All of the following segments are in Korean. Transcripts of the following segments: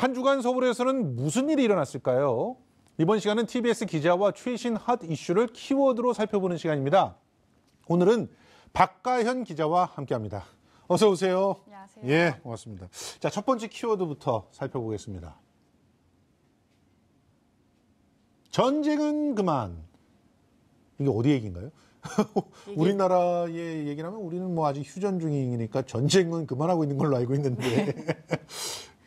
한 주간 서울에서는 무슨 일이 일어났을까요? 이번 시간은 TBS 기자와 최신 핫 이슈를 키워드로 살펴보는 시간입니다. 오늘은 박가현 기자와 함께합니다. 어서 오세요. 안녕하세요. 예, 고맙습니다. 자, 첫 번째 키워드부터 살펴보겠습니다. 전쟁은 그만. 이게 어디 얘기인가요? 우리나라의 얘기라면 우리는 뭐 아직 휴전 중이니까 전쟁은 그만하고 있는 걸로 알고 있는데.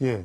예.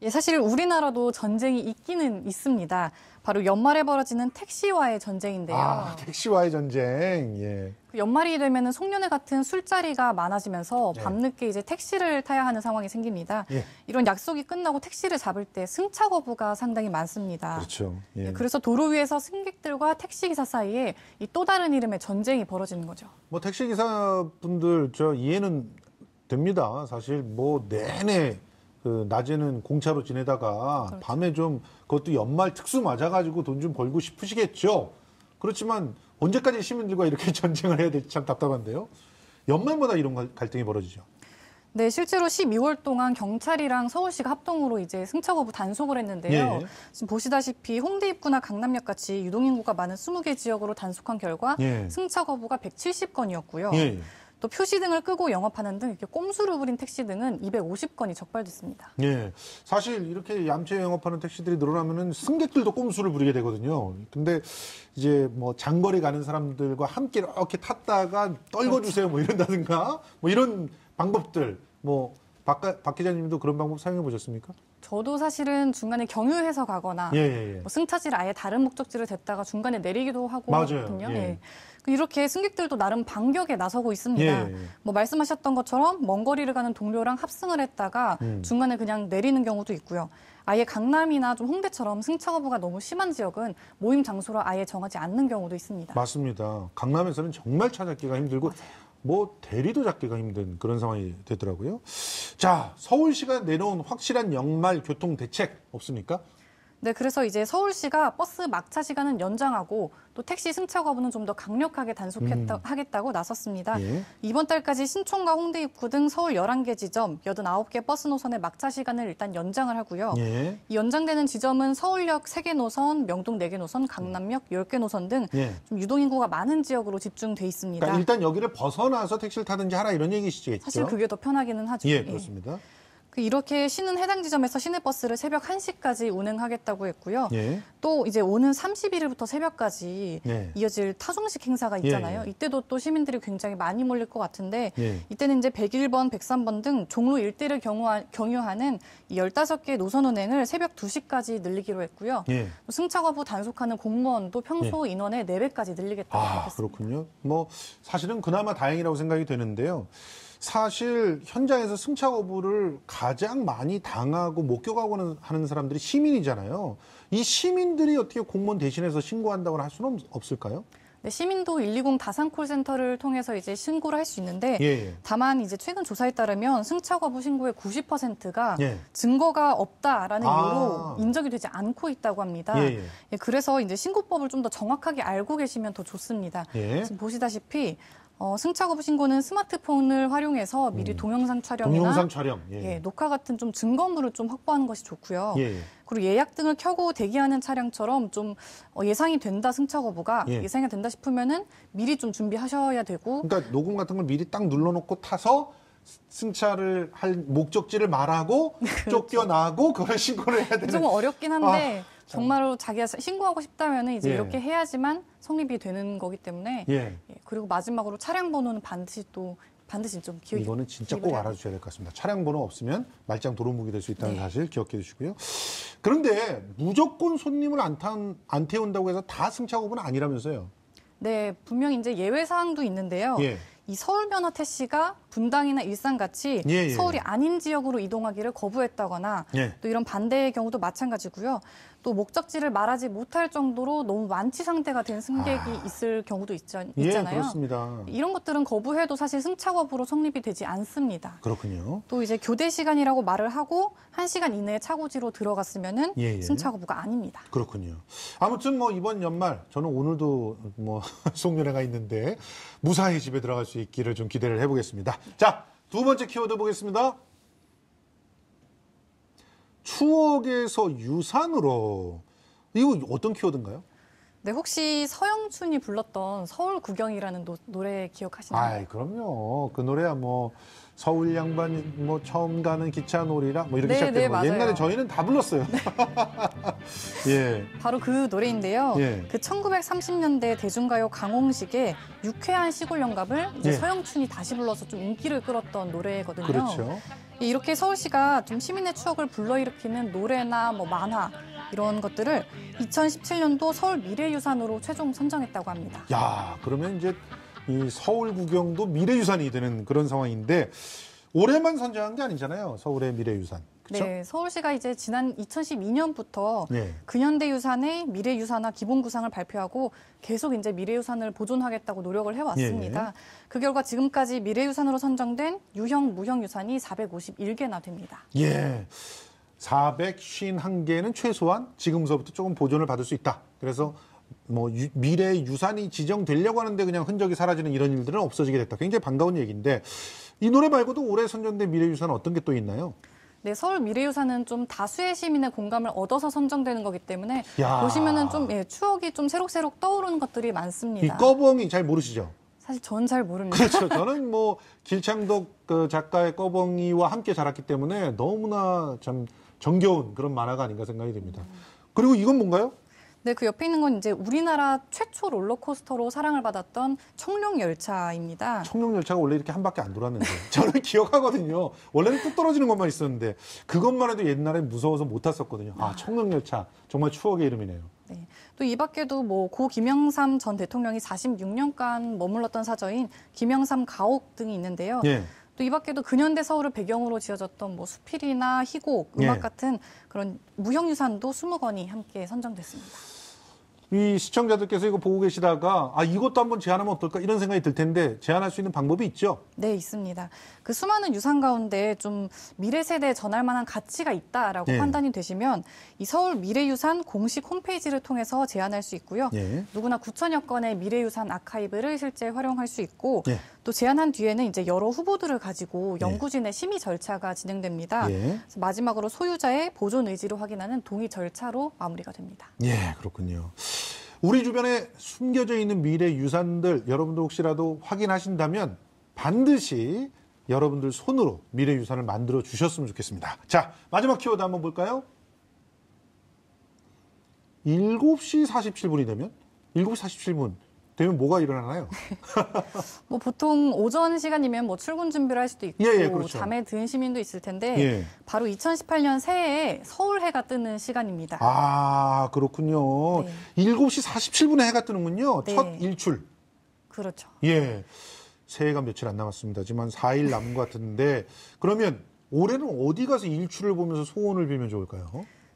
예, 사실 우리나라도 전쟁이 있기는 있습니다. 바로 연말에 벌어지는 택시와의 전쟁인데요. 아, 택시와의 전쟁. 예. 연말이 되면 송년회 같은 술자리가 많아지면서 네. 밤늦게 이제 택시를 타야 하는 상황이 생깁니다. 예. 이런 약속이 끝나고 택시를 잡을 때 승차 거부가 상당히 많습니다. 그렇죠. 예. 그래서 도로 위에서 승객들과 택시기사 사이에 이 또 다른 이름의 전쟁이 벌어지는 거죠. 뭐 택시기사분들 저 이해는 됩니다. 사실 뭐 내내 그 낮에는 공차로 지내다가 그렇죠. 밤에 좀 그것도 연말 특수 맞아가지고 돈 좀 벌고 싶으시겠죠. 그렇지만 언제까지 시민들과 이렇게 전쟁을 해야 될지 참 답답한데요. 연말마다 이런 갈등이 벌어지죠. 네, 실제로 12월 동안 경찰이랑 서울시가 합동으로 이제 승차 거부 단속을 했는데요. 예. 지금 보시다시피 홍대 입구나 강남역 같이 유동인구가 많은 20개 지역으로 단속한 결과 예. 승차 거부가 170건이었고요. 예. 또 표시등을 끄고 영업하는 등 이렇게 꼼수를 부린 택시 등은 250건이 적발됐습니다. 예. 사실 이렇게 얌체 영업하는 택시들이 늘어나면은 승객들도 꼼수를 부리게 되거든요. 근데 이제 뭐 장거리 가는 사람들과 함께 이렇게 탔다가 떨궈주세요 뭐 이런다든가 뭐 이런 방법들 뭐 박 기자님도 그런 방법 사용해 보셨습니까? 저도 사실은 중간에 경유해서 가거나 예. 뭐 승차지를 아예 다른 목적지를 댔다가 중간에 내리기도 하고 맞아요. 하거든요. 예. 예. 이렇게 승객들도 나름 반격에 나서고 있습니다. 예. 뭐 말씀하셨던 것처럼 먼 거리를 가는 동료랑 합승을 했다가 중간에 그냥 내리는 경우도 있고요. 아예 강남이나 좀 홍대처럼 승차 거부가 너무 심한 지역은 모임 장소를 아예 정하지 않는 경우도 있습니다. 맞습니다. 강남에서는 정말 차 잡기가 힘들고 뭐 대리도 잡기가 힘든 그런 상황이 되더라고요. 자, 서울시가 내놓은 확실한 연말 교통 대책 없습니까? 네, 그래서 이제 서울시가 버스 막차 시간은 연장하고 또 택시 승차 거부는 좀 더 강력하게 단속하겠다고 나섰습니다. 예. 이번 달까지 신촌과 홍대 입구 등 서울 11개 지점, 89개 버스 노선의 막차 시간을 일단 연장을 하고요. 예. 이 연장되는 지점은 서울역 3개 노선, 명동 4개 노선, 강남역 10개 노선 등 예. 좀 유동인구가 많은 지역으로 집중돼 있습니다. 그러니까 일단 여기를 벗어나서 택시를 타든지 하라 이런 얘기시겠죠? 사실 그게 더 편하기는 하죠. 예, 그렇습니다. 이렇게 쉬는 해당 지점에서 시내버스를 새벽 1시까지 운행하겠다고 했고요. 예. 또 이제 오는 31일부터 새벽까지 예. 이어질 타종식 행사가 있잖아요. 예. 이때도 또 시민들이 굉장히 많이 몰릴 것 같은데 예. 이때는 이제 101번, 103번 등 종로 일대를 경유하는 이 15개 노선 운행을 새벽 2시까지 늘리기로 했고요. 예. 승차 거부 단속하는 공무원도 평소 인원의 4배까지 늘리겠다고 아, 했습니다. 그렇군요. 뭐 사실은 그나마 다행이라고 생각이 되는데요. 사실 현장에서 승차 거부를 가장 많이 당하고 목격하고 하는 사람들이 시민이잖아요. 이 시민들이 어떻게 공무원 대신해서 신고한다거나 할 수는 없을까요? 네, 시민도 120 다산 콜센터를 통해서 이제 신고를 할 수 있는데 예. 다만 이제 최근 조사에 따르면 승차 거부 신고의 90%가 예. 증거가 없다라는 아. 이유로 인정이 되지 않고 있다고 합니다. 예. 그래서 이제 신고법을 좀 더 정확하게 알고 계시면 더 좋습니다. 예. 지금 보시다시피 승차 거부 신고는 스마트폰을 활용해서 미리 동영상 촬영이나 동영상 촬영. 예. 녹화 같은 좀 증거물을 좀 확보하는 것이 좋고요. 예. 그리고 예약 등을 켜고 대기하는 차량처럼 좀 예상이 된다 승차 거부가 예. 예상이 된다 싶으면은 미리 좀 준비하셔야 되고 그러니까 녹음 같은 걸 미리 딱 눌러놓고 타서 승차를 할 목적지를 말하고 쫓겨나고 그걸 신고를 해야 되는. 좀 어렵긴 한데 정말로 자기가 신고하고 싶다면 이제 예. 이렇게 해야지만 성립이 되는 거기 때문에 예. 그리고 마지막으로 차량 번호는 반드시 좀 기억이 이거는 진짜 꼭 알아주셔야 될 것 같습니다. 차량 번호 없으면 말짱 도루묵이 될 수 있다는 사실 기억해 주시고요. 그런데 무조건 손님을 안 태운다고 해서 다 승차 거부는 아니라면서요. 네, 분명히 이제 예외 사항도 있는데요. 예. 이 서울 면허 택시가 분당이나 일산같이 예. 서울이 아닌 지역으로 이동하기를 거부했다거나 예. 또 이런 반대의 경우도 마찬가지고요. 또 목적지를 말하지 못할 정도로 너무 만취 상태가 된 승객이 있을 경우도 있잖아요. 예, 그렇습니다. 이런 것들은 거부해도 사실 승차 거부로 성립이 되지 않습니다. 그렇군요. 또 이제 교대 시간이라고 말을 하고 1시간 이내에 차고지로 들어갔으면은 예. 승차 거부가 아닙니다. 그렇군요. 아무튼 뭐 이번 연말 저는 오늘도 뭐 송년회가 있는데 무사히 집에 들어갈 수 있기를 좀 기대를 해보겠습니다. 자, 두 번째 키워드 보겠습니다. 추억에서 유산으로 이거 어떤 키워드인가요? 네, 혹시 서영춘이 불렀던 서울 구경이라는 노래 기억하시나요? 아이, 그럼요. 그 노래야 뭐 서울 양반 뭐 처음 가는 기차 놀이라 뭐 이렇게 네, 시작되는 네, 거. 맞아요. 옛날에 저희는 다 불렀어요. 예. 바로 그 노래인데요. 예. 그 1930년대 대중가요 강홍식의 유쾌한 시골 영감을 이제 예. 서영춘이 다시 불러서 좀 인기를 끌었던 노래거든요. 그렇죠. 이렇게 서울시가 좀 시민의 추억을 불러일으키는 노래나 뭐 만화 이런 것들을 2017년도 서울 미래유산으로 최종 선정했다고 합니다. 야, 그러면 이제 이 서울 구경도 미래유산이 되는 그런 상황인데 올해만 선정한 게 아니잖아요. 서울의 미래유산. 그렇죠? 네, 서울시가 이제 지난 2012년부터 네. 근현대 유산의 미래유산화 기본구상을 발표하고 계속 이제 미래유산을 보존하겠다고 노력을 해왔습니다. 예. 그 결과 지금까지 미래유산으로 선정된 유형, 무형 유산이 451개나 됩니다. 예. 451개는 최소한 지금서부터 조금 보존을 받을 수 있다. 그래서 뭐 미래 유산이 지정되려고 하는데 그냥 흔적이 사라지는 이런 일들은 없어지게 됐다. 굉장히 반가운 얘기인데 이 노래 말고도 올해 선정된 미래 유산은 어떤 게 또 있나요? 네, 서울 미래유산은 좀 다수의 시민의 공감을 얻어서 선정되는 거기 때문에 야. 보시면은 좀 추억이 좀 새록새록 떠오르는 것들이 이 많습니다. 꺼벙이 잘 모르시죠? 사실 전 잘 모릅니다. 그렇죠. 저는 뭐 길창덕 그 작가의 꺼벙이와 함께 자랐기 때문에 너무나 참 정겨운 그런 만화가 아닌가 생각이 됩니다. 그리고 이건 뭔가요? 네, 그 옆에 있는 건 이제 우리나라 최초 롤러코스터로 사랑을 받았던 청룡열차입니다. 청룡열차가 원래 이렇게 한 바퀴 안 돌았는데 저는 기억하거든요. 원래는 뚝 떨어지는 것만 있었는데 그것만 해도 옛날에 무서워서 못 탔었거든요. 아, 청룡열차 정말 추억의 이름이네요. 네. 또 이 밖에도 뭐 고 김영삼 전 대통령이 46년간 머물렀던 사저인 김영삼 가옥 등이 있는데요. 예. 또 이 밖에도 근현대 서울을 배경으로 지어졌던 뭐 수필이나 희곡, 음악 예. 같은 그런 무형유산도 20건이 함께 선정됐습니다. 이 시청자들께서 이거 보고 계시다가 아, 이것도 한번 제안하면 어떨까 이런 생각이 들 텐데 제안할 수 있는 방법이 있죠? 네, 있습니다. 그 수많은 유산 가운데 좀 미래 세대에 전할 만한 가치가 있다라고 예. 판단이 되시면 이 서울 미래유산 공식 홈페이지를 통해서 제안할 수 있고요. 예. 누구나 9천여 건의 미래유산 아카이브를 실제 활용할 수 있고 예. 또 제안한 뒤에는 이제 여러 후보들을 가지고 예. 연구진의 심의 절차가 진행됩니다. 예. 그래서 마지막으로 소유자의 보존 의지를 확인하는 동의 절차로 마무리가 됩니다. 예, 그렇군요. 우리 주변에 숨겨져 있는 미래 유산들 여러분들 혹시라도 확인하신다면 반드시 여러분들 손으로 미래 유산을 만들어 주셨으면 좋겠습니다. 자, 마지막 키워드 한번 볼까요? 7시 47분이 되면 7시 47분 되면 뭐가 일어나나요? 뭐 보통 오전 시간이면 뭐 출근 준비를 할 수도 있고 예, 그렇죠. 잠에 든 시민도 있을 텐데 예. 바로 2018년 새해에 서울해가 뜨는 시간입니다. 아, 그렇군요. 네. 7시 47분에 해가 뜨는군요. 네. 첫 일출. 그렇죠. 예. 새해가 며칠 안 남았습니다. 지금 한 4일 남은 것 같은데 그러면 올해는 어디 가서 일출을 보면서 소원을 빌면 좋을까요?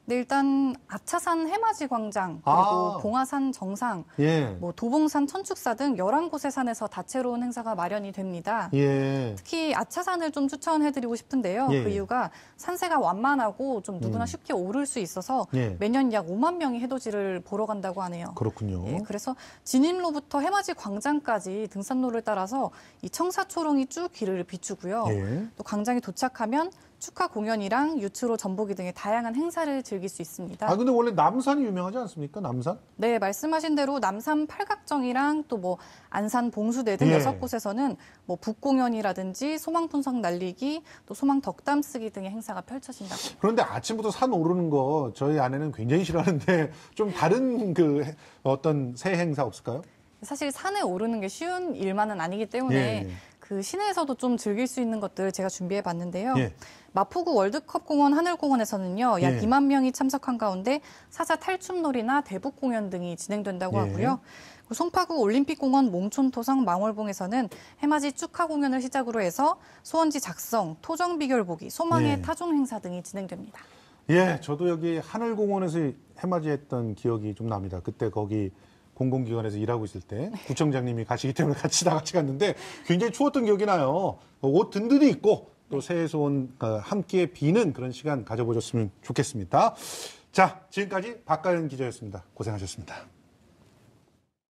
네, 일단 아차산 해맞이 광장 그리고 아. 봉화산 정상 예. 뭐 도봉산 천축사 등 11곳의 산에서 다채로운 행사가 마련이 됩니다. 예. 특히 아차산을 좀 추천해드리고 싶은데요. 예. 그 이유가 산세가 완만하고 좀 누구나 쉽게 오를 수 있어서 예. 매년 약 5만 명이 해돋이를 보러 간다고 하네요. 그렇군요. 예, 그래서 진입로부터 해맞이 광장까지 등산로를 따라서 이 청사초롱이 쭉 길을 비추고요. 예. 또 광장에 도착하면 축하 공연이랑 유추로 전보기 등의 다양한 행사를 즐길 수 있습니다. 아, 근데 원래 남산이 유명하지 않습니까? 남산? 네, 말씀하신 대로 남산 팔각정이랑 또 뭐 안산 봉수대 등 예. 6곳에서는 뭐 북공연이라든지 소망 분석 날리기, 또 소망 덕담 쓰기 등의 행사가 펼쳐진다고. 그런데 아침부터 산 오르는 거 저희 아내는 굉장히 싫어하는데 좀 다른 그 어떤 새 행사 없을까요? 사실 산에 오르는 게 쉬운 일만은 아니기 때문에 예. 그 시내에서도 좀 즐길 수 있는 것들 제가 준비해 봤는데요. 예. 마포구 월드컵공원 하늘공원에서는요. 약 예. 2만 명이 참석한 가운데 사자 탈춤놀이나 대북 공연 등이 진행된다고 예. 하고요. 송파구 올림픽공원 몽촌토성 망월봉에서는 해맞이 축하 공연을 시작으로 해서 소원지 작성, 토정 비결 보기, 소망의 예. 타종 행사 등이 진행됩니다. 예, 저도 여기 하늘공원에서 해맞이 했던 기억이 좀 납니다. 그때 거기 공공기관에서 일하고 있을 때 구청장님이 가시기 때문에 같이 다 같이 갔는데 굉장히 추웠던 기억이 나요. 옷 든든히 입고 또 새해 소원 함께 비는 그런 시간 가져보셨으면 좋겠습니다. 자, 지금까지 박가연 기자였습니다. 고생하셨습니다.